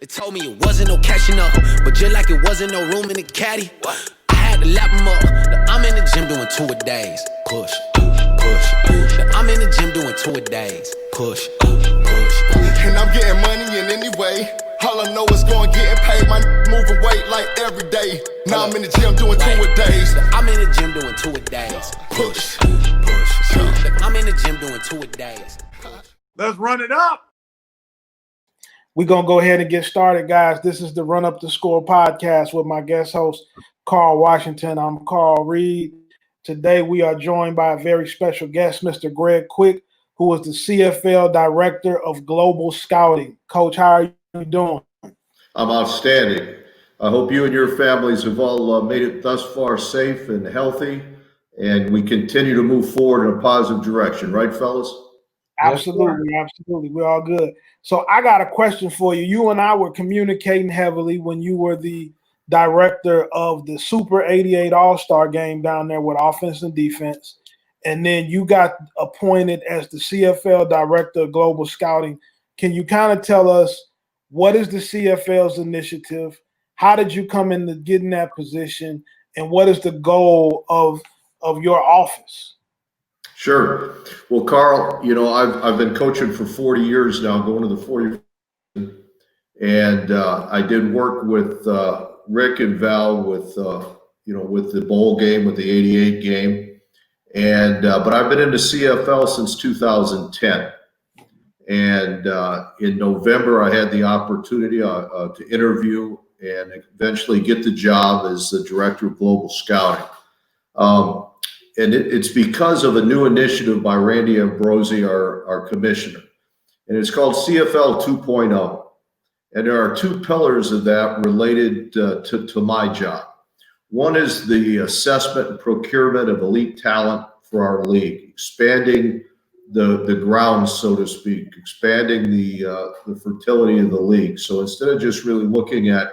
They told me it wasn't no catching up, but just like it wasn't no room in the caddy, I had to lap them up. Now I'm in the gym doing 2-a-days. Push, push. Now I'm in the gym doing 2-a-days. Push, push. And I'm getting money in any way. All I know is going getting paid. My moving weight like every day. Now I'm in the gym doing 2-a-days. I'm in the gym doing 2-a-days. Push, push. I'm in the gym doing 2-a-days. Let's run it up. We're going to go ahead and get started, guys. This is the Run Up the Score podcast with my guest host, Carl Washington. I'm Carl Reed. Today we are joined by a very special guest, Mr. Greg Quick, who is the CFL Director of Global Scouting. Coach, how are you doing? I'm outstanding. I hope you and your families have all made it thus far safe and healthy, and we continue to move forward in a positive direction. Right, fellas? Absolutely, absolutely. We're all good. So I got a question for you. You and I were communicating heavily when you were the director of the Super 88 All-Star game down there with offense and defense. And then you got appointed as the CFL Director of Global Scouting. Can you kind of tell us what is the CFL's initiative? How did you come into getting that position? And what is the goal of your office? Sure. Well, Carl, you know, I've been coaching for 40 years now, going to the 40, and I did work with Rick and Val with with the bowl game, with the 88 game, and but I've been in the CFL since 2010, and in November I had the opportunity to interview and eventually get the job as the Director of Global Scouting. And it's because of a new initiative by Randy Ambrosi, our commissioner, and it's called CFL 2.0. And there are two pillars of that related to my job. One is the assessment and procurement of elite talent for our league, expanding the grounds, so to speak, expanding the fertility of the league. So instead of just really looking at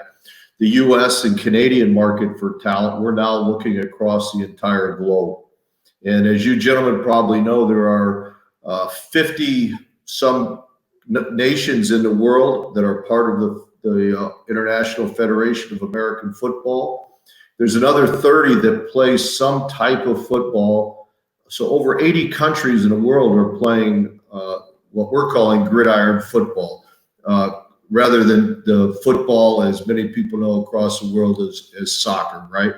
the U.S. and Canadian market for talent, we're now looking across the entire globe. And as you gentlemen probably know, there are 50-some nations in the world that are part of the International Federation of American Football. There's another 30 that play some type of football. So over 80 countries in the world are playing what we're calling gridiron football, rather than the football, as many people know across the world, as soccer, right?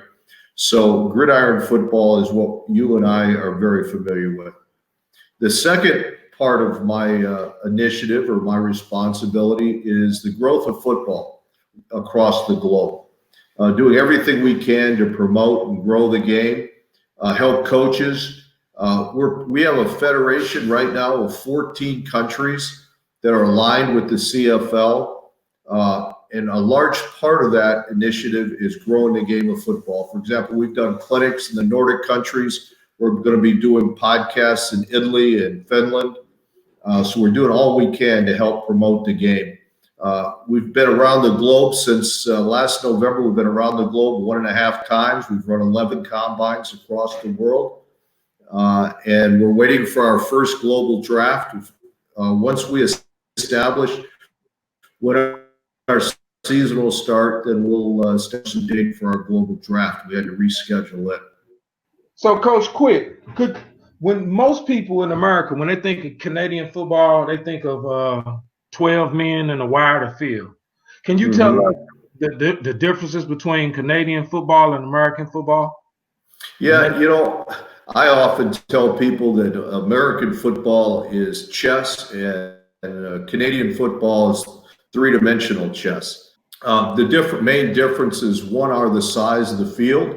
So gridiron football is what you and I are very familiar with. The second part of my initiative or my responsibility is the growth of football across the globe, doing everything we can to promote and grow the game, help coaches. We have a federation right now of 14 countries that are aligned with the CFL. And a large part of that initiative is growing the game of football. For example, we've done clinics in the Nordic countries. We're going to be doing podcasts in Italy and Finland. So we're doing all we can to help promote the game. We've been around the globe since last November. We've been around the globe 1.5 times. We've run 11 combines across the world. And we're waiting for our first global draft. Once we establish what our season will start, then we'll establish a date for our global draft. We had to reschedule it. So, Coach Quick, when most people in America, when they think of Canadian football, they think of 12 men in a wider field. Can you tell us the differences between Canadian football and American football? Yeah, you know, I often tell people that American football is chess and Canadian football is three-dimensional chess. The main differences, one, are the size of the field.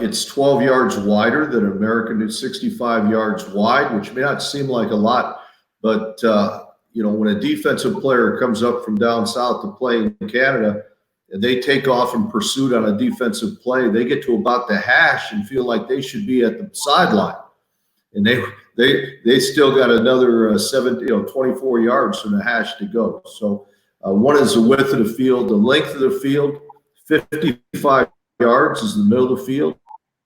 It's 12 yards wider than American. It's 65 yards wide, which may not seem like a lot, but when a defensive player comes up from down south to play in Canada, and they take off in pursuit on a defensive play, they get to about the hash and feel like they should be at the sideline, and they still got another 24 yards from the hash to go. So one is the width of the field. The length of the field, 55 yards is the middle of the field.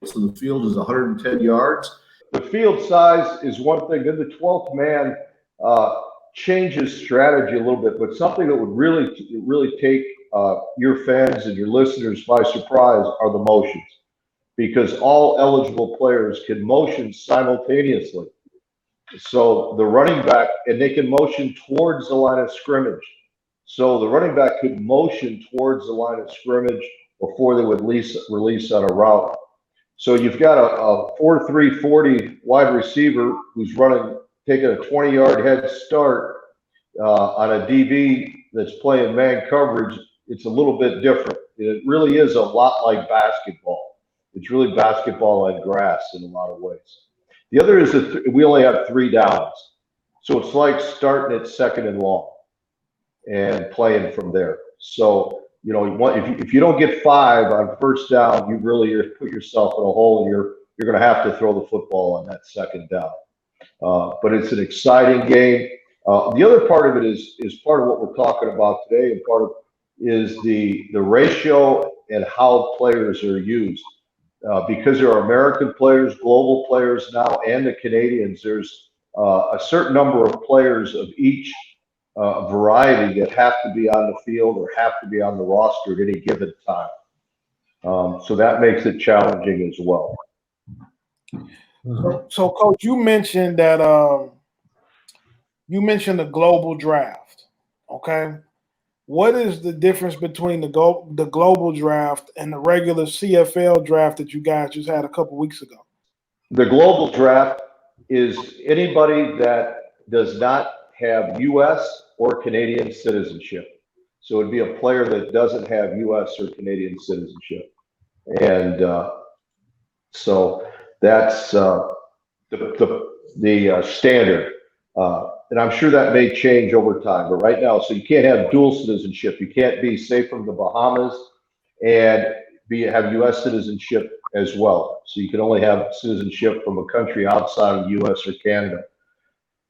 So the field is 110 yards. The field size is one thing. Then the 12th man changes strategy a little bit, but something that would really take your fans and your listeners by surprise are the motions, because all eligible players can motion simultaneously. So the running back, and they can motion towards the line of scrimmage. So the running back could motion towards the line of scrimmage before they would release on a route. So you've got a 4.3 40 wide receiver who's taking a 20-yard head start on a DB that's playing man coverage. It's a little bit different. It really is a lot like basketball. It's really basketball on grass in a lot of ways. The other is that we only have 3 downs. So it's like starting at second and long and playing from there. So, you know, if you don't get 5 on first down, you really put yourself in a hole, and you're going to have to throw the football on that second down. But it's an exciting game. The other part of it is part of what we're talking about today, and part of is the ratio and how players are used. Because there are American players, global players now, and the Canadians, there's a certain number of players of each variety that have to be on the field or have to be on the roster at any given time. So that makes it challenging as well. So Coach, you mentioned that the global draft. Okay. What is the difference between the global draft and the regular CFL draft that you guys just had a couple weeks ago? The global draft is anybody that does not have U.S. or Canadian citizenship. So it'd be a player that doesn't have U.S. or Canadian citizenship. And so that's the standard. And I'm sure that may change over time, but right now, so you can't have dual citizenship. You can't be, say, from the Bahamas and have U.S. citizenship as well. So you can only have citizenship from a country outside of the U.S. or Canada.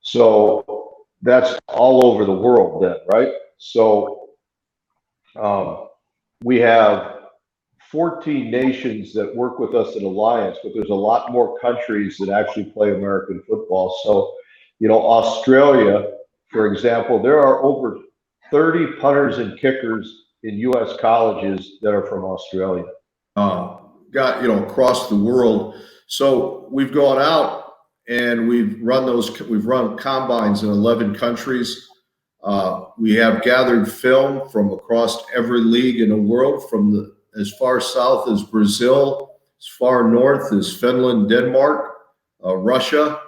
So that's all over the world then, right? So we have 14 nations that work with us in Alliance, but there's a lot more countries that actually play American football. So, you know, Australia, for example, there are over 30 punters and kickers in U.S. colleges that are from Australia. Across the world. So we've gone out and we've run combines in 11 countries. We have gathered film from across every league in the world, from as far south as Brazil, as far north as Finland, Denmark, Russia,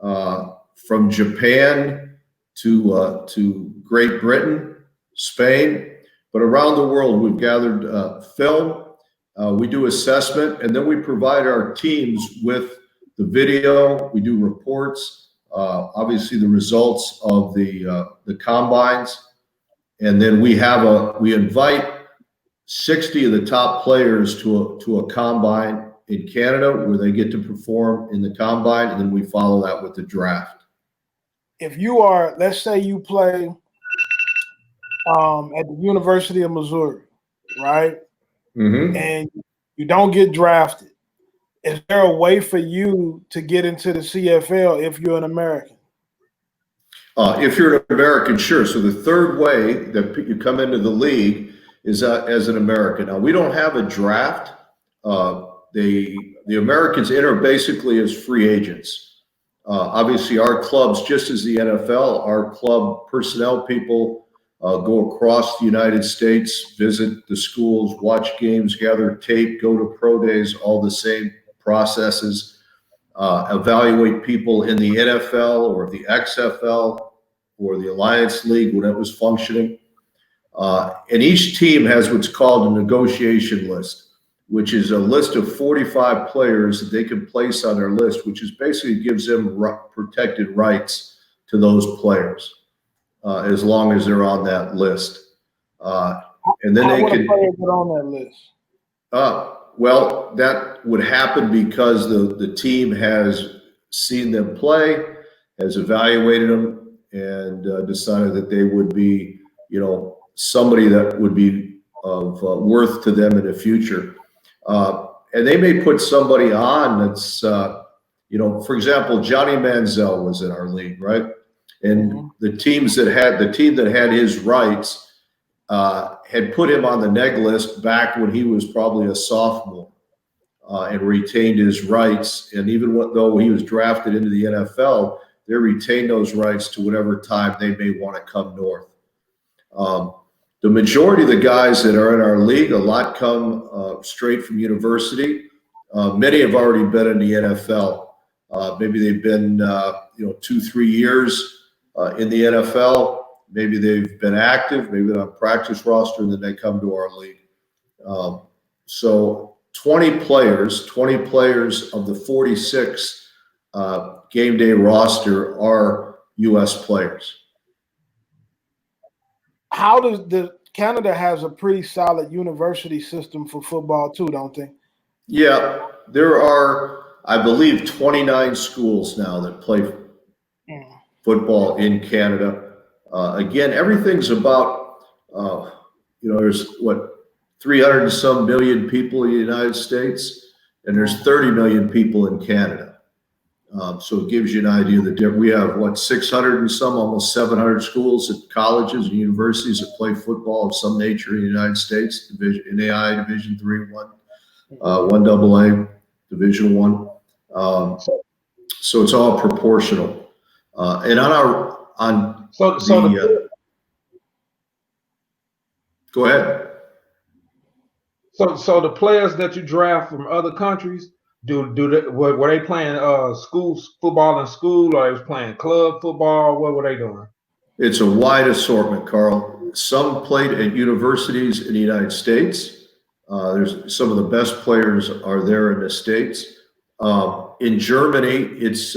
from Japan to Great Britain, Spain. But around the world, we've gathered film. We do assessment, and then we provide our teams with the video. We do reports, obviously the results of the combines, and then we invite 60 of the top players to a combine in Canada where they get to perform in the combine, and then we follow that with the draft. If you are, let's say you play at the University of Missouri, right? Mm-hmm. And you don't get drafted, is there a way for you to get into the CFL if you're an American? If you're an American, sure. So the third way that you come into the league is as an American. Now, we don't have a draft. The Americans enter basically as free agents. Obviously, our clubs, just as the NFL, our club personnel people go across the United States, visit the schools, watch games, gather tape, go to pro days, all the same processes, evaluate people in the NFL or the XFL or the Alliance League when it was functioning. And each team has what's called a negotiation list, which is a list of 45 players that they can place on their list, which is basically gives them protected rights to those players. As long as they're on that list. And then they can get on that list. Well, that would happen because the team has seen them play, has evaluated them, and decided that they would be, somebody that would be of worth to them in the future. And they may put somebody on that's, for example, Johnny Manziel was in our league, right? And the team that had his rights had put him on the neg list back when he was probably a sophomore, and retained his rights. And even though he was drafted into the NFL, they retained those rights to whatever time they may want to come north. The majority of the guys that are in our league, a lot come straight from university. Many have already been in the NFL. Maybe they've been 2-3 years in the NFL. Maybe they've been active. Maybe they're on practice roster, and then they come to our league. So 20 players of the 46 game day roster are U.S. players. How does Canada has a pretty solid university system for football too, don't they? Yeah, there are, I believe, 29 schools now that play football in Canada. Again, everything's about, there's 300 and some million people in the United States, and there's 30 million people in Canada. So it gives you an idea that we have 600 and some, almost 700 schools at colleges and universities that play football of some nature in the United States, NAI, Division III, 1 AA, Division I. So it's all proportional. And go ahead. So the players that you draft from other countries, were they playing school football in school, or they was playing club football? What were they doing? It's a wide assortment, Carl. Some played at universities in the United States. There's some of the best players are there in the States. In Germany, it's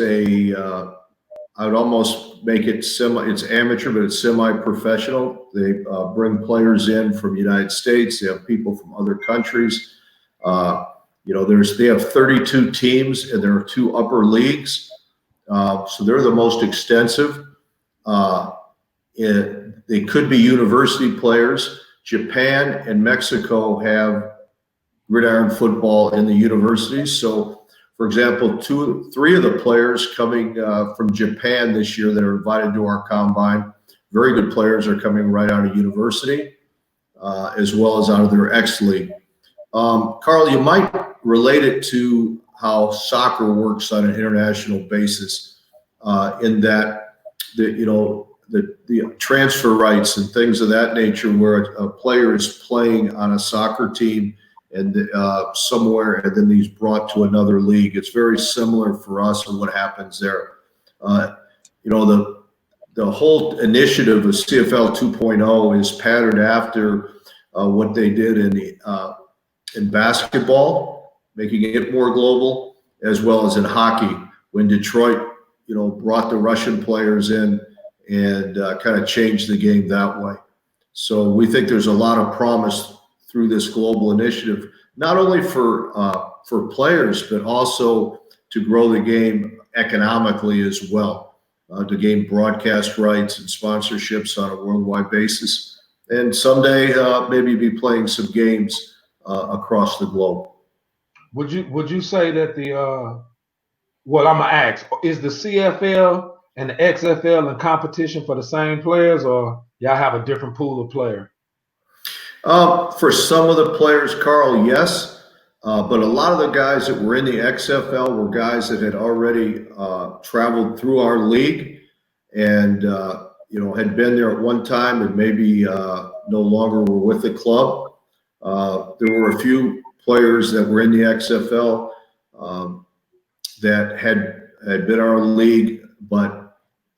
I would almost make it it's amateur, but it's semi-professional. They bring players in from the United States. They have people from other countries. They have 32 teams, and there are 2 upper leagues. So they're the most extensive. They could be university players. Japan and Mexico have gridiron football in the universities. So, for example, 3 of the players coming from Japan this year that are invited to our combine, very good players, are coming right out of university, as well as out of their X League. Carl, you might relate it to how soccer works on an international basis, in that the transfer rights and things of that nature, where a player is playing on a soccer team and somewhere, and then he's brought to another league. It's very similar for us and what happens there. The whole initiative of CFL 2.0 is patterned after what they did in basketball, making it more global, as well as in hockey, when Detroit, brought the Russian players in and kind of changed the game that way. So we think there's a lot of promise through this global initiative, not only for players, but also to grow the game economically as well, to gain broadcast rights and sponsorships on a worldwide basis, and someday maybe be playing some games across the globe. Would you say that I'm gonna ask, is the CFL and the XFL in competition for the same players, or y'all have a different pool of players? For some of the players, Carl, yes. But a lot of the guys that were in the XFL were guys that had already traveled through our league and, had been there at one time and maybe no longer were with the club. There were a few players that were in the XFL that had been our league, but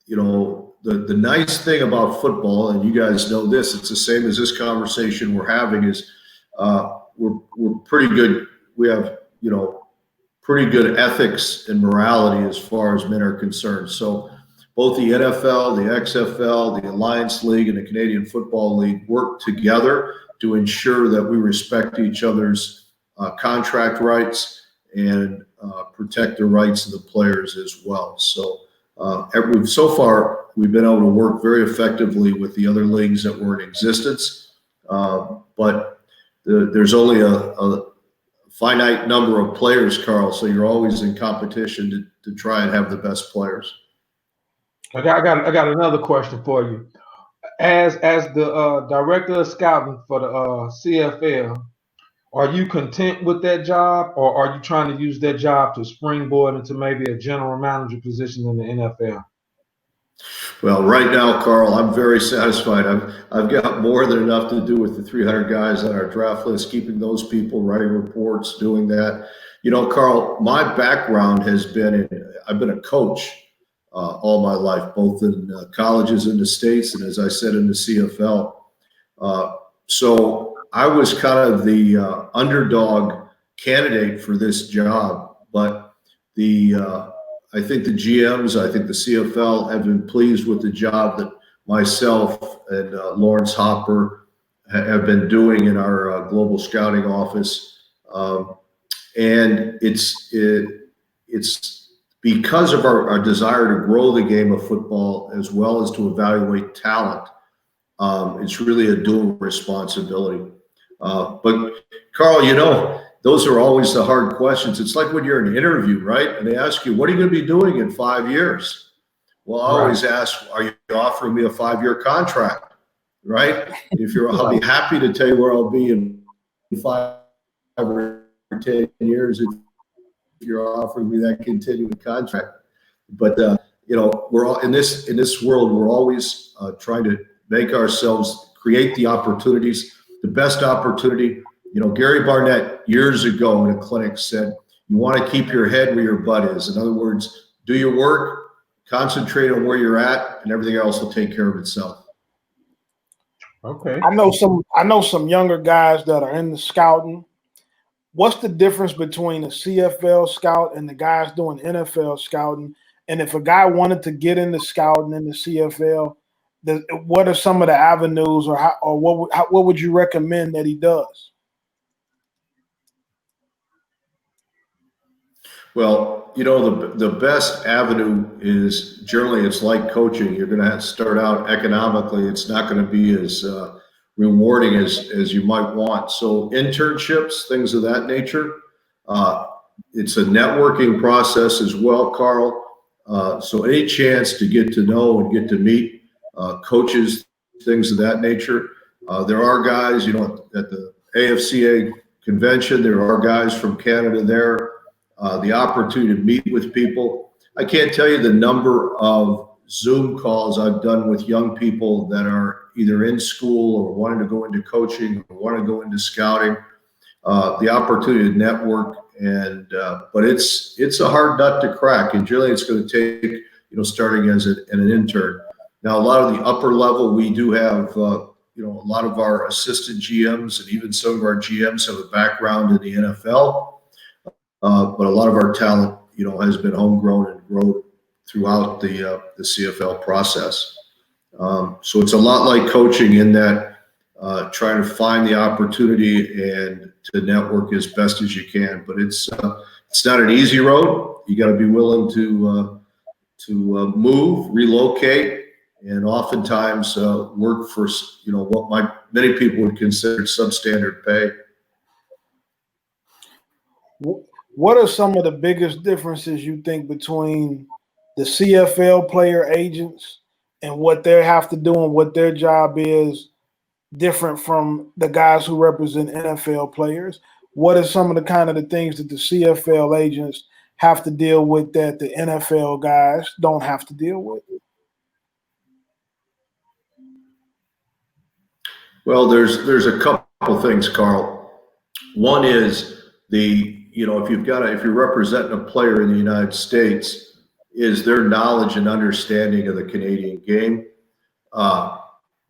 the nice thing about football, and you guys know this, it's the same as this conversation we're having, is we're pretty good. We have pretty good ethics and morality as far as men are concerned. So both the NFL, the XFL, the Alliance League, and the Canadian Football League work together to ensure that we respect each other's contract rights and protect the rights of the players as well. So so far, we've been able to work very effectively with the other leagues that were in existence, but there's only a finite number of players, Carl, so you're always in competition to try and have the best players. I got another question for you. As the director of scouting for the CFL, are you content with that job, or are you trying to use that job to springboard into maybe a general manager position in the NFL? Well, right now, Carl, I'm very satisfied. I've got more than enough to do with the 300 guys on our draft list, keeping those people, writing reports, doing that. You know, Carl, my background has been I've been a coach all my life, both in colleges in the States and, as I said, in the CFL. So I was kind of the underdog candidate for this job, but I think the GMs, I think the CFL have been pleased with the job that myself and Lawrence Hopper have been doing in our global scouting office, and it's because of our desire to grow the game of football as well as to evaluate talent. It's really a dual responsibility. But Carl, you know, those are always the hard questions. It's like when you're in an interview, right? And they ask you, what are you going to be doing in 5 years? Well, I always ask, are you offering me a 5-year contract? Right? I'll be happy to tell you where I'll be in 5 or 10 years if you're offering me that continuing contract. But you know, we're all in this world. We're always trying to make ourselves create the opportunities, the best opportunity. You know, Gary Barnett years ago in a clinic said, you want to keep your head where your butt is. In other words, do your work, concentrate on where you're at, and everything else will take care of itself. Okay. I know some younger guys that are in the scouting. What's the difference between a CFL scout and the guys doing NFL scouting? And if a guy wanted to get into scouting in the CFL, what are some of the avenues, or what would you recommend that he does? Well, you know, the best avenue is generally it's like coaching. You're going to have to start out economically. It's not going to be as rewarding as you might want. So internships, things of that nature. It's a networking process as well, Carl. So any chance to get to know and get to meet coaches, things of that nature. There are guys, you know, at the AFCA convention, there are guys from Canada there. The opportunity to meet with people. I can't tell you the number of Zoom calls I've done with young people that are either in school or wanting to go into coaching or want to go into scouting. The opportunity to network, and but it's a hard nut to crack, and generally it's going to take, you know, starting as an intern. Now, a lot of the upper level, we do have you know, a lot of our assistant GMs and even some of our GMs have a background in the NFL. But a lot of our talent, you know, has been homegrown and grown throughout the CFL process. So it's a lot like coaching in that trying to find the opportunity and to network as best as you can. But it's not an easy road. You got to be willing to move, relocate, and oftentimes work for, you know, what many people would consider substandard pay. What are some of the biggest differences you think between the CFL player agents and what they have to do and what their job is different from the guys who represent NFL players? What are some of the things that the CFL agents have to deal with that the NFL guys don't have to deal with? Well, there's a couple things, Carl. One is you know, if you're representing a player in the United States, is their knowledge and understanding of the Canadian game.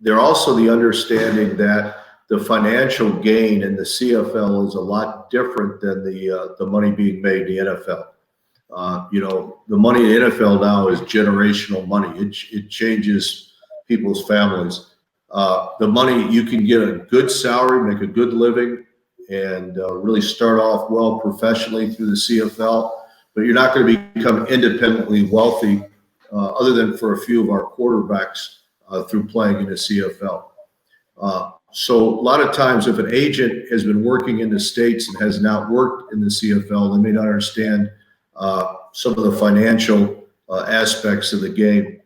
They're also the understanding that the financial gain in the CFL is a lot different than the money being made in the NFL. You know, the money in the NFL now is generational money. It changes people's families. The money, you can get a good salary, make a good living, and really start off well professionally through the CFL, but you're not going to become independently wealthy other than for a few of our quarterbacks through playing in the CFL. So a lot of times if an agent has been working in the States and has not worked in the CFL, they may not understand some of the financial aspects of the game.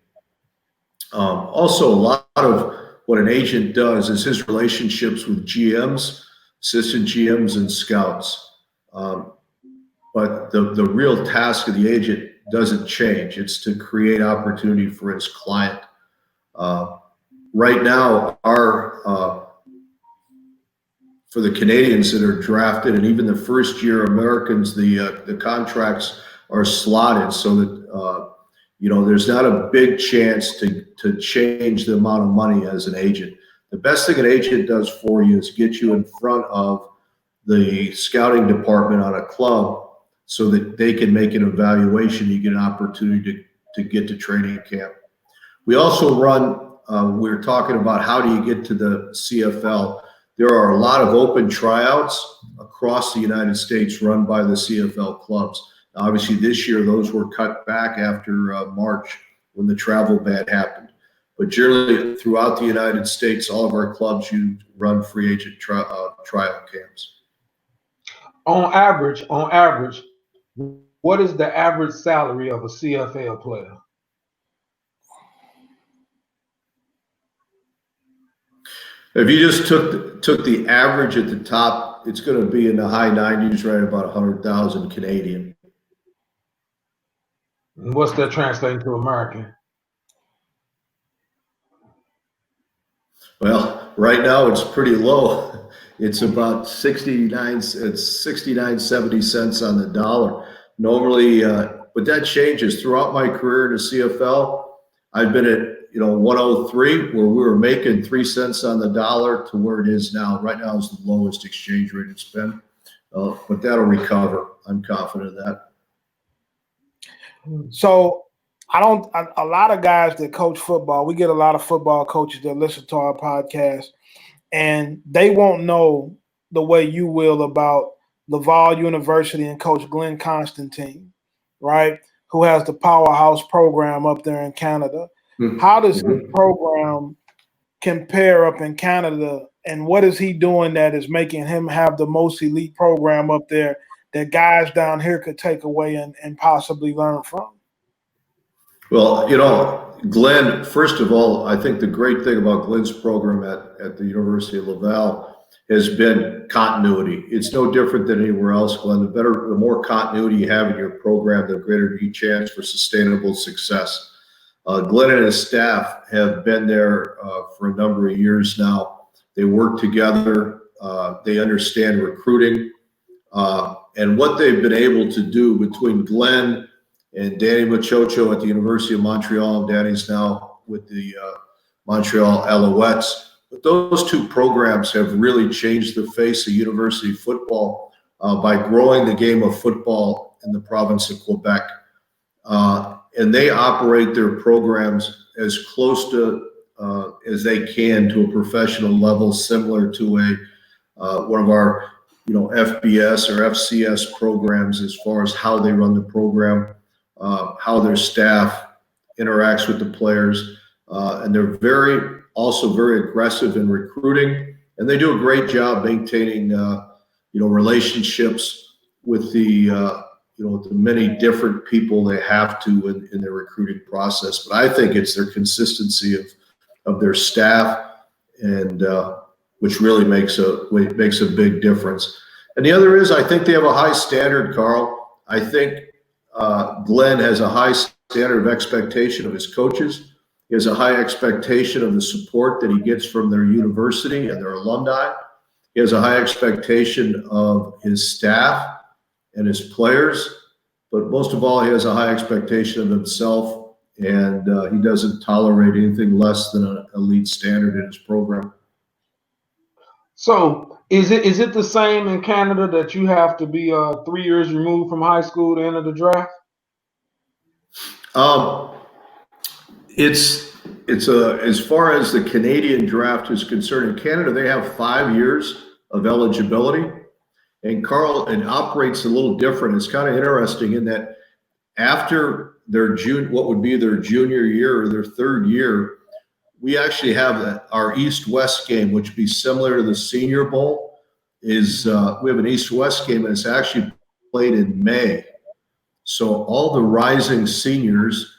Also, a lot of what an agent does is his relationships with GMs, assistant GMs, and scouts. But the real task of the agent doesn't change. It's to create opportunity for his client. Right now, for the Canadians that are drafted, and even the first-year Americans, the contracts are slotted so that there's not a big chance to change the amount of money as an agent. The best thing an agent does for you is get you in front of the scouting department on a club so that they can make an evaluation. You get an opportunity to get to training camp. We also run, we're talking about how do you get to the CFL. There are a lot of open tryouts across the United States run by the CFL clubs. Now, obviously, this year, those were cut back after March when the travel ban happened. But generally, throughout the United States, all of our clubs run free agent trial camps. On average, what is the average salary of a CFL player? If you just took the average at the top, it's going to be in the high 90s, right about 100,000 Canadian. And what's that translating to American? Well, right now it's pretty low. It's about 69.70 cents on the dollar. Normally, but that changes throughout my career in the CFL. I've been at 103, where we were making 3 cents on the dollar, to where it is now. Right now is the lowest exchange rate it's been, but that'll recover. I'm confident of that. So a lot of guys that coach football, we get a lot of football coaches that listen to our podcast, and they won't know the way you will about Laval University and Coach Glenn Constantine, right? Who has the powerhouse program up there in Canada. Mm-hmm. How does his program compare up in Canada, and what is he doing that is making him have the most elite program up there that guys down here could take away and possibly learn from? Well, Glenn, first of all, I think the great thing about Glenn's program at the University of Laval has been continuity. It's no different than anywhere else, Glenn. The more continuity you have in your program, the greater the chance for sustainable success. Glenn and his staff have been there for a number of years now. They work together. They understand recruiting. And what they've been able to do between Glenn and Danny Machocho at the University of Montreal, and Danny's now with the Montreal Alouettes. But those two programs have really changed the face of university football by growing the game of football in the province of Quebec. And they operate their programs as close to as they can to a professional level, similar to one of our FBS or FCS programs, as far as how they run the program, how their staff interacts with the players, and they're also very aggressive in recruiting, and they do a great job maintaining relationships with the the many different people they have to in their recruiting process. But I think it's their consistency of their staff, and which really makes a big difference. And the other is, I think they have a high standard, Carl. I think Glenn has a high standard of expectation of his coaches. He has a high expectation of the support that he gets from their university and their alumni. He has a high expectation of his staff and his players, but most of all, he has a high expectation of himself, and he doesn't tolerate anything less than an elite standard in his program. So is it the same in Canada that you have to be 3 years removed from high school to enter the draft? It's as far as the Canadian draft is concerned, in Canada they have 5 years of eligibility, and Carl, it operates a little different. It's kind of interesting in that after what would be their junior year or their third year, we actually have our East-West game, which would be similar to the Senior Bowl. We have an East-West game, and it's actually played in May. So all the rising seniors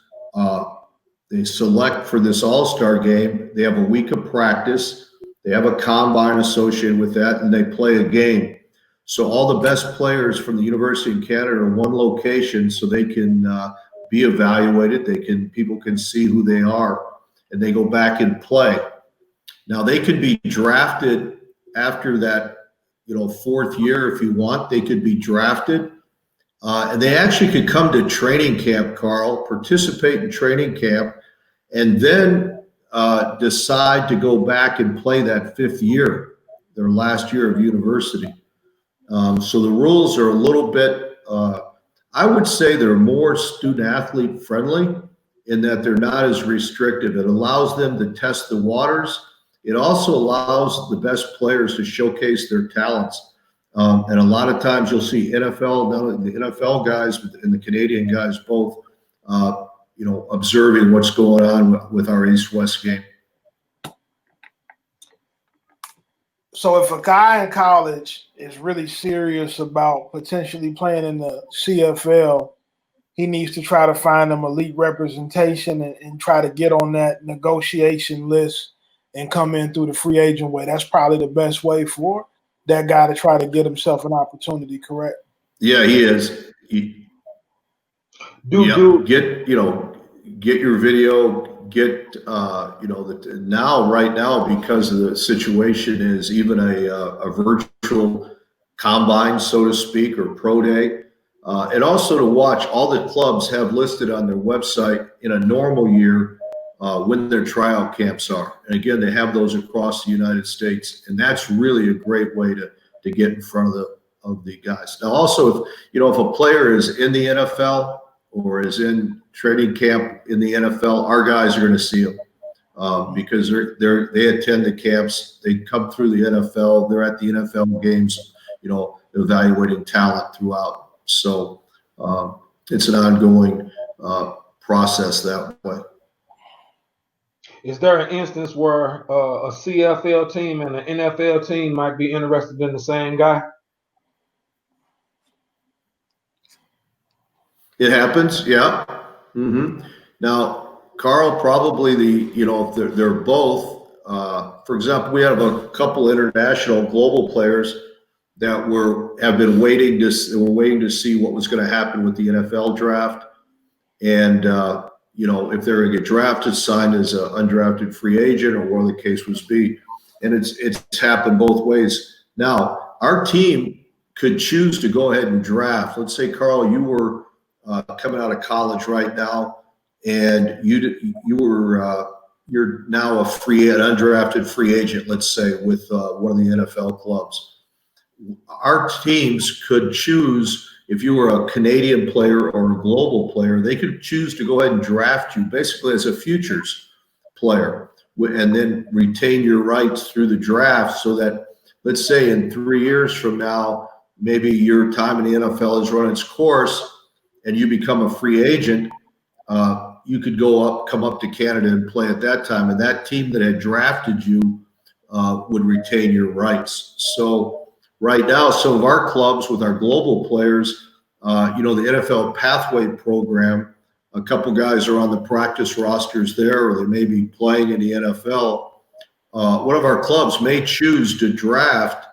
They select for this all-star game. They have a week of practice. They have a combine associated with that, and they play a game. So all the best players from the University of Canada are in one location, so they can be evaluated. People can see who they are, and they go back and play. Now they could be drafted after that, fourth year if you want. They could be drafted, and they actually could come to training camp, Carl, participate in training camp, and then decide to go back and play that fifth year, their last year of university. So the rules are a little bit, I would say they're more student athlete friendly in that they're not as restrictive. It allows them to test the waters. It also allows the best players to showcase their talents. And a lot of times you'll see NFL, not only the NFL guys, but and the Canadian guys both, observing what's going on with our East-West game. So if a guy in college is really serious about potentially playing in the CFL, he needs to try to find them elite representation and try to get on that negotiation list and come in through the free agent way. That's probably the best way for that guy to try to get himself an opportunity, correct? Yeah, he is. Get your video, right now, because of the situation is even a virtual combine, so to speak, or pro day. And also to watch, all the clubs have listed on their website in a normal year when their tryout camps are. And again, they have those across the United States. And that's really a great way to get in front of the guys. Now, also, if a player is in the NFL or is in training camp in the NFL, our guys are going to see them because they attend the camps. They come through the NFL. They're at the NFL games, evaluating talent throughout. So it's an ongoing process that way. Is there an instance where a CFL team and an NFL team might be interested in the same guy? It happens, yeah. Mm-hmm. Now, Carl, probably if they're both. For example, we have a couple international global players that have been waiting to see what was going to happen with the NFL draft, and if they're going to get drafted, signed as an undrafted free agent, or whatever the case was be. And it's happened both ways. Now, our team could choose to go ahead and draft. Let's say, Carl, you were coming out of college right now, and you're now an undrafted free agent, let's say, with one of the NFL clubs. Our teams could choose, if you were a Canadian player or a global player, they could choose to go ahead and draft you basically as a futures player and then retain your rights through the draft, so that, let's say, in 3 years from now, maybe your time in the NFL has run its course and you become a free agent, you could come up to Canada and play at that time, and that team that had drafted you would retain your rights. So right now, some of our clubs with our global players, the NFL Pathway Program, a couple guys are on the practice rosters there, or they may be playing in the NFL. One of our clubs may choose to draft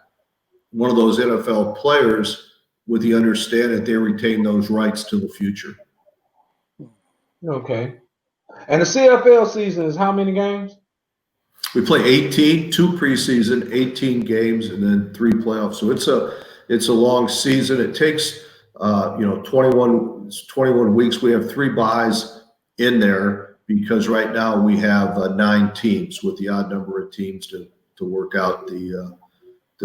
one of those NFL players with the understanding that they retain those rights to the future. Okay. And the CFL season is how many games? We play 18, 2 preseason, 18 games, and then 3 playoffs. So it's a long season. It takes 21 weeks. We have 3 byes in there because right now we have 9 teams with the odd number of teams to work out the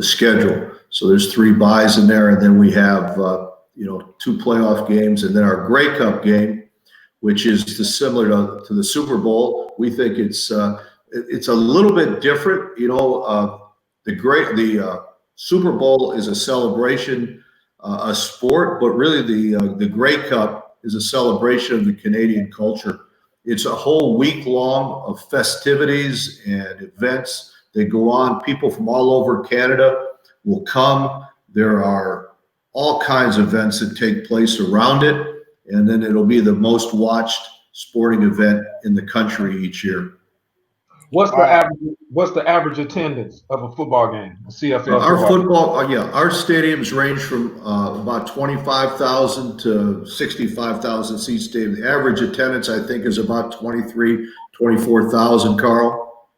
schedule. So there's 3 byes in there, and then we have 2 playoff games, and then our Grey Cup game, which is similar to the Super Bowl. We think it's a little bit different. The Super Bowl is a celebration, a sport, but really the Grey Cup is a celebration of the Canadian culture. It's a whole week long of festivities and events that go on. People from all over Canada will come. There are all kinds of events that take place around it, and then it'll be the most watched sporting event in the country each year. What's the average attendance of a football game, a CFL Our football? our stadiums range from about 25,000 to 65,000 seat stadium. The average attendance, I think, is about 24,000, Carl.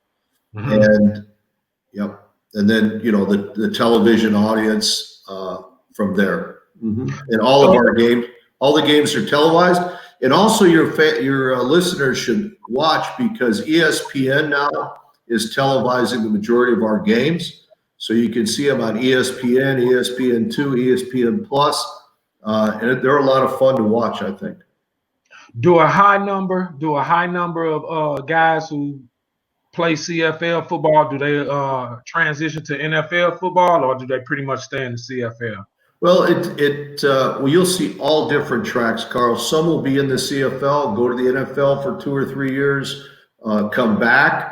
Mm-hmm. And yep, and then the television audience from there. Mm-hmm. And all of our games, all the games are televised, and also your listeners should watch, because ESPN now is televising the majority of our games, so you can see them on ESPN, ESPN2, ESPN Plus, and they're a lot of fun to watch, I think. Do a high number of guys who play CFL football, do they transition to NFL football, or do they pretty much stay in the CFL? Well, you'll see all different tracks, Carl. Some will be in the CFL, go to the NFL for 2 or 3 years, come back.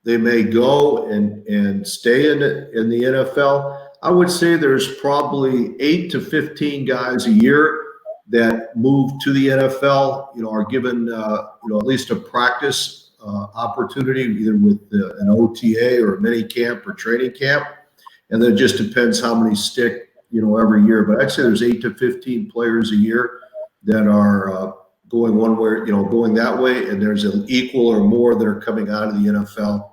They may go and stay in the NFL. I would say there's probably 8 to 15 guys a year that move to the NFL. Are given at least a practice opportunity, either with an OTA or a mini camp or training camp, and then it just depends how many stick every year. But I'd say there's 8 to 15 players a year that are going one way, going that way, and there's an equal or more that are coming out of the NFL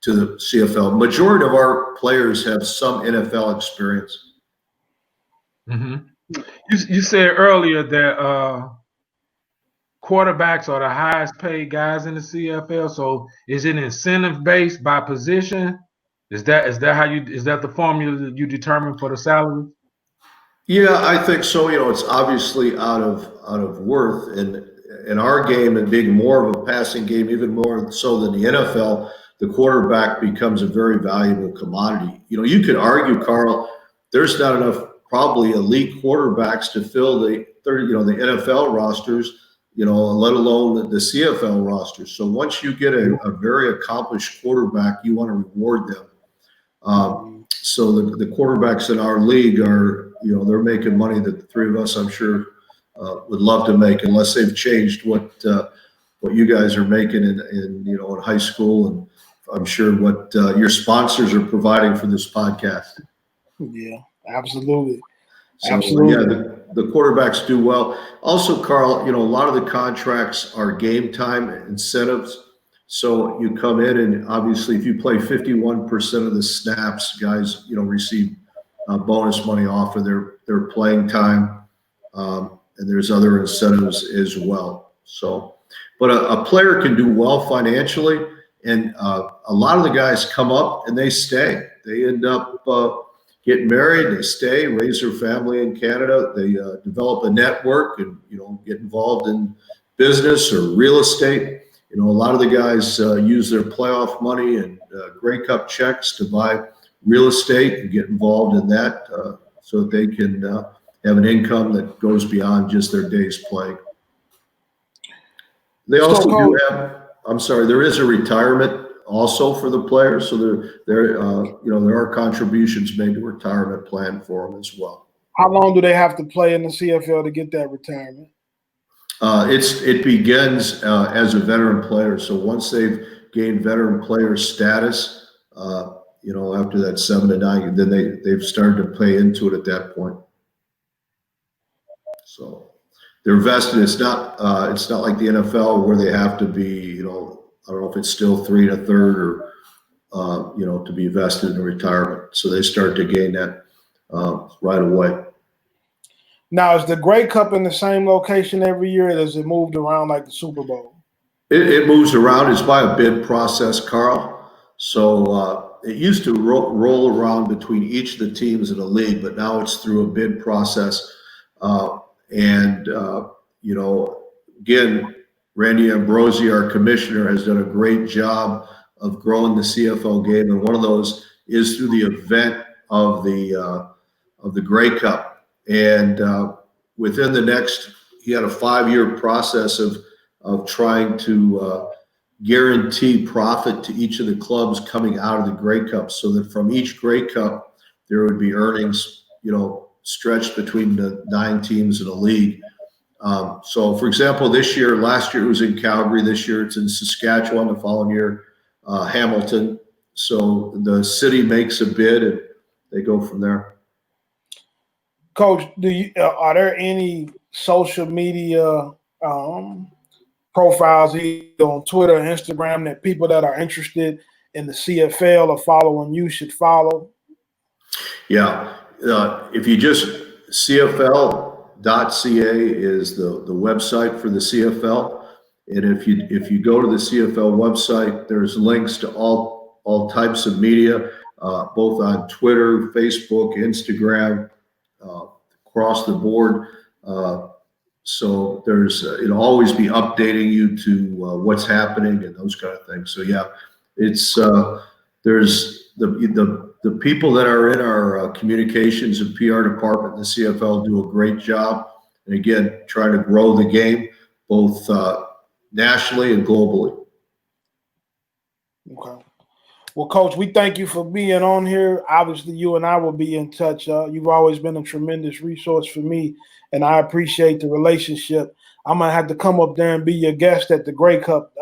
to the CFL. Majority of our players have some NFL experience. Mm-hmm. You said earlier that quarterbacks are the highest paid guys in the CFL. So is it incentive based by position? Is that the formula that you determine for the salary? Yeah, I think so. It's obviously out of worth, and in our game, and being more of a passing game, even more so than the NFL, the quarterback becomes a very valuable commodity. You could argue, Carl, there's not enough probably elite quarterbacks to fill the NFL rosters, let alone the CFL rosters. So once you get a very accomplished quarterback, you want to reward them. So the quarterbacks in our league are, they're making money that the three of us, I'm sure, would love to make, unless they've changed what you guys are making in high school, and I'm sure what your sponsors are providing for this podcast. Yeah, absolutely. So, yeah, the quarterbacks do well. Also, Carl, a lot of the contracts are game time incentives. So you come in, and obviously if you play 51% of the snaps, guys, receive bonus money off of their playing time. And there's other incentives as well. So, but a player can do well financially, and a lot of the guys come up and they stay. They end up getting married, they stay, raise their family in Canada. They develop a network and, get involved in business or real estate. A lot of the guys use their playoff money and Grey Cup checks to buy real estate and get involved in that so that they can have an income that goes beyond just their day's play. They also do have, there is a retirement also for the players. So there are contributions made to retirement plan for them as well. How long do they have to play in the CFL to get that retirement? It begins as a veteran player. So once they've gained veteran player status, after that 7 to 9, then they've started to pay into it at that point. So they're vested. It's not like the NFL where they have to be, I don't know if it's still 3 1/3 or, to be vested in retirement. So they start to gain that right away. Now, is the Grey Cup in the same location every year, or does it move around like the Super Bowl? It moves around. It's by a bid process, Carl. So it used to roll around between each of the teams in the league, but now it's through a bid process. Again, Randy Ambrosi, our commissioner, has done a great job of growing the CFL game, and one of those is through the event of the Grey Cup. And within he had a 5-year process of trying to guarantee profit to each of the clubs coming out of the Grey Cup, so that from each Grey Cup there would be earnings, stretched between the 9 teams in the league. So, for example, last year it was in Calgary. This year it's in Saskatchewan. The following year, Hamilton. So the city makes a bid, and they go from there. Coach, are there any social media profiles either on Twitter or Instagram that people that are interested in the CFL or following you should follow? Yeah. If you just CFL.ca is the website for the CFL. And if you go to the CFL website, there's links to all types of media, both on Twitter, Facebook, Instagram, across the board. So it'll always be updating you to what's happening and those kind of things. So yeah, it's there's the people that are in our communications and PR department in the CFL do a great job. And again, trying to grow the game both nationally and globally. Okay. Well, Coach, we thank you for being on here. Obviously, you and I will be in touch. You've always been a tremendous resource for me, and I appreciate the relationship. I'm gonna have to come up there and be your guest at the Grey Cup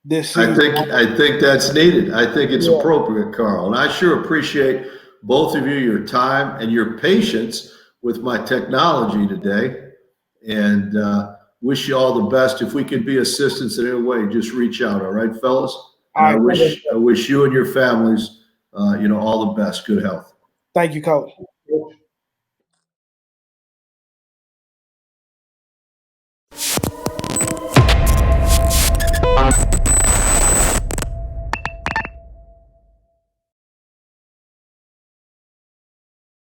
this season. I think that's needed. I think it's appropriate, Carl. And I sure appreciate both of you, your time and your patience with my technology today. And wish you all the best. If we could be assistance in any way, just reach out. All right, fellas? I wish you and your families, all the best. Good health. Thank you, Coach.